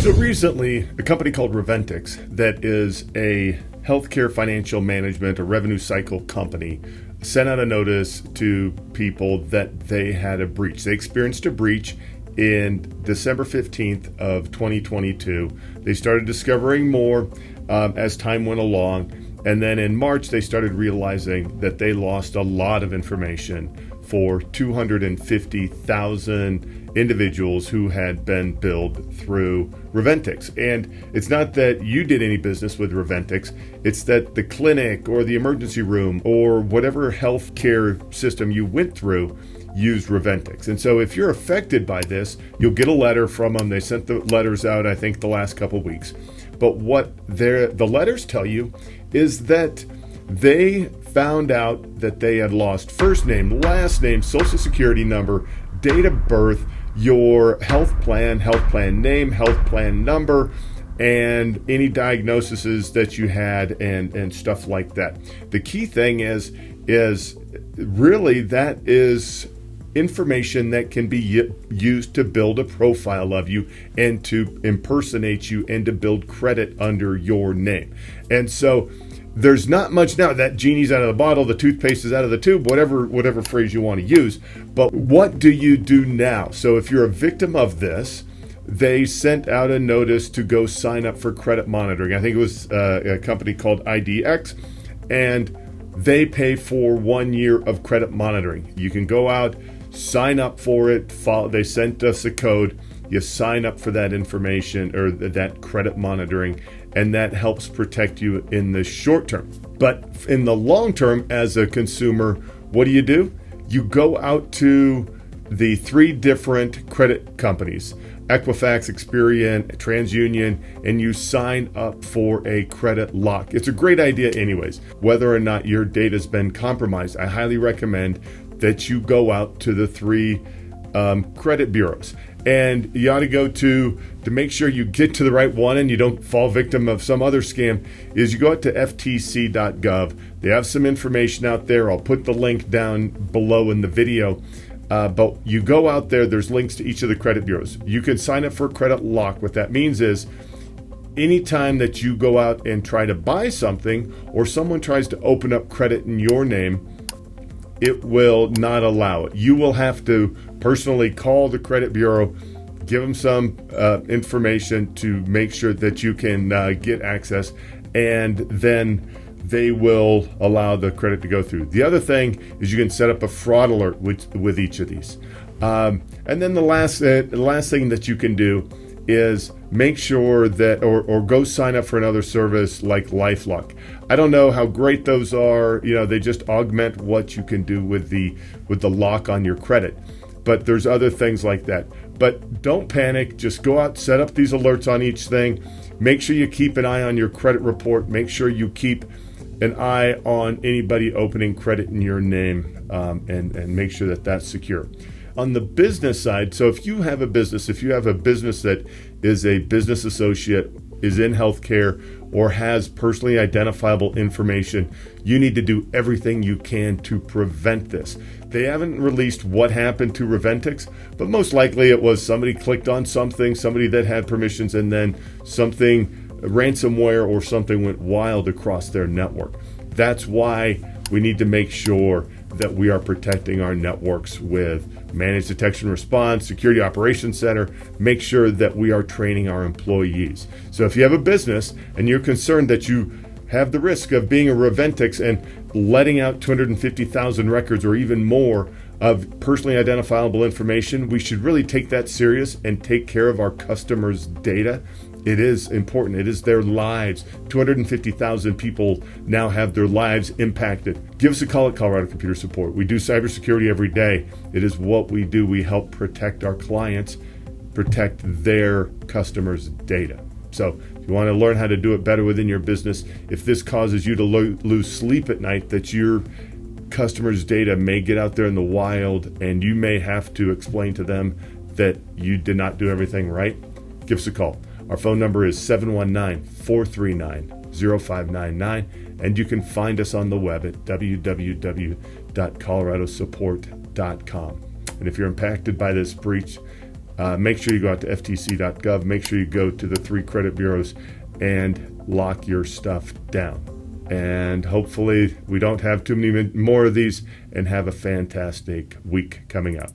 So recently, a company called Reventics, that is a healthcare financial management or revenue cycle company, sent out a notice to people that they had a breach. They experienced a breach in December 15th of 2022. They started discovering more as time went along. And then in March, they started realizing that they lost a lot of information for 250,000 individuals who had been billed through Reventics. And it's not that you did any business with Reventics, it's that the clinic or the emergency room or whatever healthcare system you went through used Reventics. And so if you're affected by this, you'll get a letter from them. They sent the letters out, I think, the last couple of weeks. But what the letters tell you is that they found out that they had lost first name, last name, social security number, date of birth, your health plan name, health plan number, and any diagnoses that you had and stuff like that. The key thing is really that is information that can be used to build a profile of you and to impersonate you and to build credit under your name. And so there's not much now. That genie's out of the bottle, the toothpaste is out of the tube, whatever phrase you want to use. But what do you do now? So if you're a victim of this, they sent out a notice to go sign up for credit monitoring. I think it was a company called IDX, and they pay for 1 year of credit monitoring. You can go out, sign up for it. They sent us a code. You sign up for that information or that credit monitoring, and that helps protect you in the short term. But in the long term, as a consumer, what do? You go out to the 3 different credit companies, Equifax, Experian, TransUnion, and you sign up for a credit lock. It's a great idea anyways. Whether or not your data's been compromised, I highly recommend that you go out to the 3 credit bureaus. And you ought to go to make sure you get to the right one and you don't fall victim of some other scam, is you go out to ftc.gov. They have some information out there. I'll put the link down below in the video. But you go out there, there's links to each of the credit bureaus. You can sign up for a credit lock. What that means is anytime that you go out and try to buy something or someone tries to open up credit in your name, it will not allow it. You will have to personally call the credit bureau, give them some information to make sure that you can get access, and then they will allow the credit to go through. The other thing is you can set up a fraud alert with each of these. And then the last thing that you can do is make sure that, or go sign up for another service like LifeLock. I don't know how great those are. They just augment what you can do with the lock on your credit. But there's other things like that. But don't panic. Just go out, set up these alerts on each thing. Make sure you keep an eye on your credit report. Make sure you keep an eye on anybody opening credit in your name, and make sure that that's secure. On the business side, so if you have a business that is a business associate, is in healthcare, or has personally identifiable information, you need to do everything you can to prevent this. They haven't released what happened to Reventics, but most likely it was somebody clicked on something, somebody that had permissions, and then something, ransomware or something, went wild across their network. That's why we need to make sure that we are protecting our networks with Managed Detection and Response, Security Operations Center. Make sure that we are training our employees. So if you have a business and you're concerned that you have the risk of being a Reventics and letting out 250,000 records or even more of personally identifiable information, we should really take that serious and take care of our customers' data. It is important. It is their lives. 250,000 people now have their lives impacted. Give us a call at Colorado Computer Support. We do cybersecurity every day. It is what we do. We help protect our clients, protect their customers' data. So if you want to learn how to do it better within your business, if this causes you to lose sleep at night, that your customers' data may get out there in the wild and you may have to explain to them that you did not do everything right, give us a call. Our phone number is 719-439-0599, and you can find us on the web at www.coloradosupport.com. And if you're impacted by this breach, Make sure you go out to ftc.gov. Make sure you go to the 3 credit bureaus and lock your stuff down. And hopefully we don't have too many more of these, and have a fantastic week coming up.